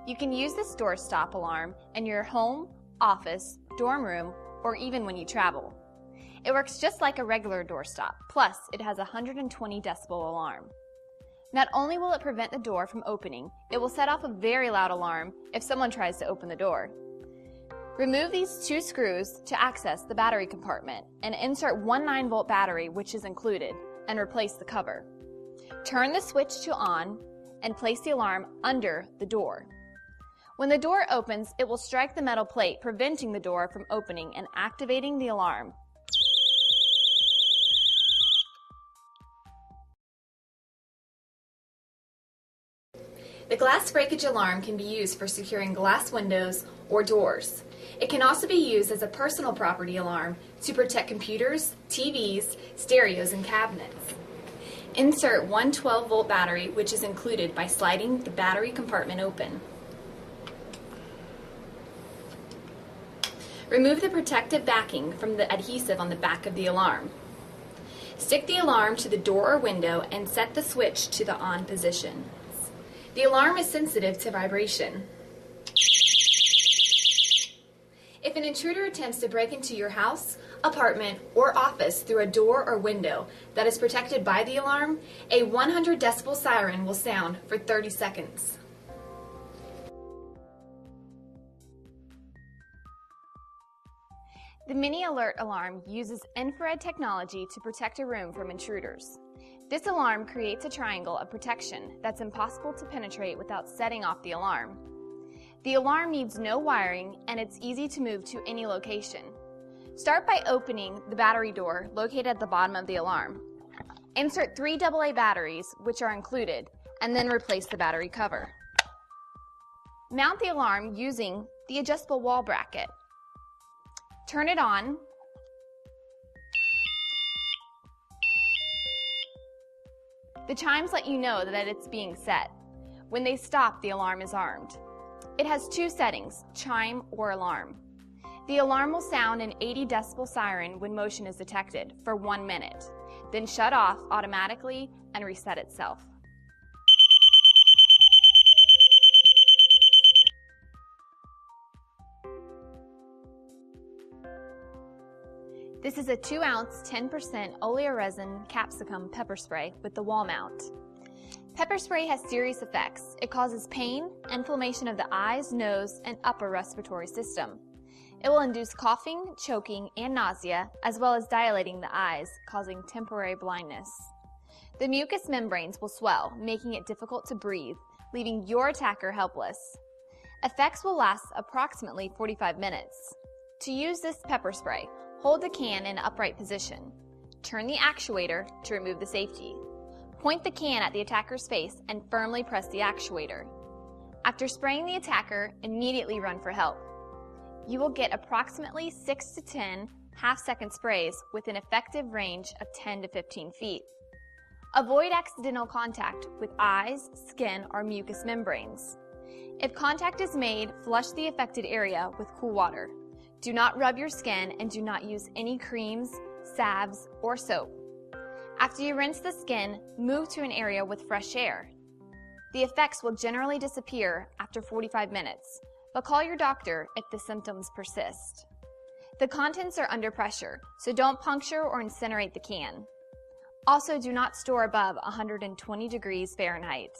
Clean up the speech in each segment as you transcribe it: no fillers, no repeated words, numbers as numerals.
You can use this Doorstop Alarm in your home, office, dorm room, or even when you travel. It works just like a regular doorstop, plus it has a 120 decibel alarm. Not only will it prevent the door from opening, it will set off a very loud alarm if someone tries to open the door. Remove these 2 screws to access the battery compartment and insert one 9-volt battery, which is included, and replace the cover. Turn the switch to on and place the alarm under the door. When the door opens, it will strike the metal plate, preventing the door from opening and activating the alarm. The glass breakage alarm can be used for securing glass windows or doors. It can also be used as a personal property alarm to protect computers, TVs, stereos, and cabinets. Insert one 12-volt battery, which is included by sliding the battery compartment open. Remove the protective backing from the adhesive on the back of the alarm. Stick the alarm to the door or window and set the switch to the on position. The alarm is sensitive to vibration. If an intruder attempts to break into your house, apartment, or office through a door or window that is protected by the alarm, a 100 decibel siren will sound for 30 seconds. The Mini Alert Alarm uses infrared technology to protect a room from intruders. This alarm creates a triangle of protection that's impossible to penetrate without setting off the alarm. The alarm needs no wiring, and it's easy to move to any location. Start by opening the battery door located at the bottom of the alarm. Insert 3 AA batteries, which are included, and then replace the battery cover. Mount the alarm using the adjustable wall bracket. Turn it on. The chimes let you know that it's being set. When they stop, the alarm is armed. It has 2 settings, chime or alarm. The alarm will sound an 80 decibel siren when motion is detected for 1 minute, then shut off automatically and reset itself. This is a 2-ounce, 10% oleoresin capsicum pepper spray with the wall mount. Pepper spray has serious effects. It causes pain, inflammation of the eyes, nose, and upper respiratory system. It will induce coughing, choking, and nausea, as well as dilating the eyes, causing temporary blindness. The mucous membranes will swell, making it difficult to breathe, leaving your attacker helpless. Effects will last approximately 45 minutes. To use this pepper spray, hold the can in an upright position. Turn the actuator to remove the safety. Point the can at the attacker's face and firmly press the actuator. After spraying the attacker, immediately run for help. You will get approximately 6 to 10 half-second sprays with an effective range of 10 to 15 feet. Avoid accidental contact with eyes, skin, or mucous membranes. If contact is made, flush the affected area with cool water. Do not rub your skin and do not use any creams, salves, or soap. After you rinse the skin, move to an area with fresh air. The effects will generally disappear after 45 minutes, but call your doctor if the symptoms persist. The contents are under pressure, so don't puncture or incinerate the can. Also, do not store above 120 degrees Fahrenheit.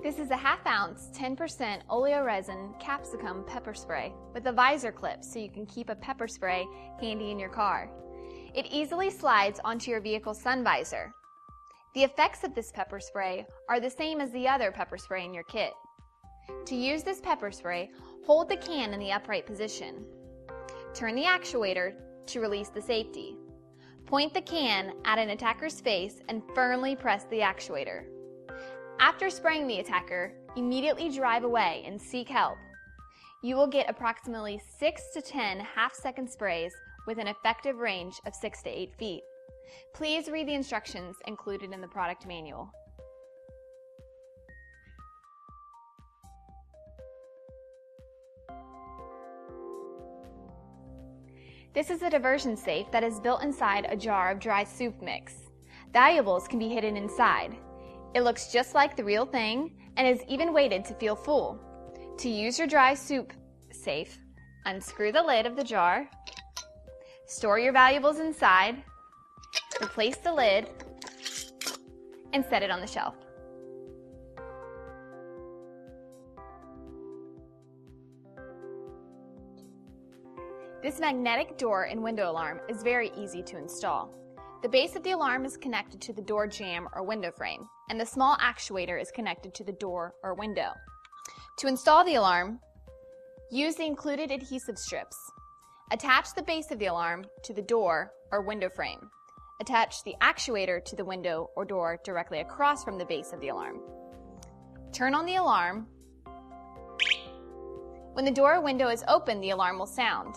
This is a 1/2 ounce, 10% oleoresin capsicum pepper spray with a visor clip so you can keep a pepper spray handy in your car. It easily slides onto your vehicle's sun visor. The effects of this pepper spray are the same as the other pepper spray in your kit. To use this pepper spray, hold the can in the upright position. Turn the actuator to release the safety. Point the can at an attacker's face and firmly press the actuator. After spraying the attacker, immediately drive away and seek help. You will get approximately 6 to 10 half-second sprays with an effective range of 6 to 8 feet. Please read the instructions included in the product manual. This is a diversion safe that is built inside a jar of dry soup mix. Valuables can be hidden inside. It looks just like the real thing and is even weighted to feel full. To use your dry soup safe, unscrew the lid of the jar, store your valuables inside, replace the lid, and set it on the shelf. This magnetic door and window alarm is very easy to install. The base of the alarm is connected to the door jamb or window frame, and the small actuator is connected to the door or window. To install the alarm, use the included adhesive strips. Attach the base of the alarm to the door or window frame. Attach the actuator to the window or door directly across from the base of the alarm. Turn on the alarm. When the door or window is open, the alarm will sound.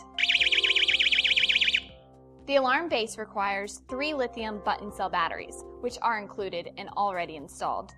The alarm base requires 3 lithium button cell batteries, which are included and already installed.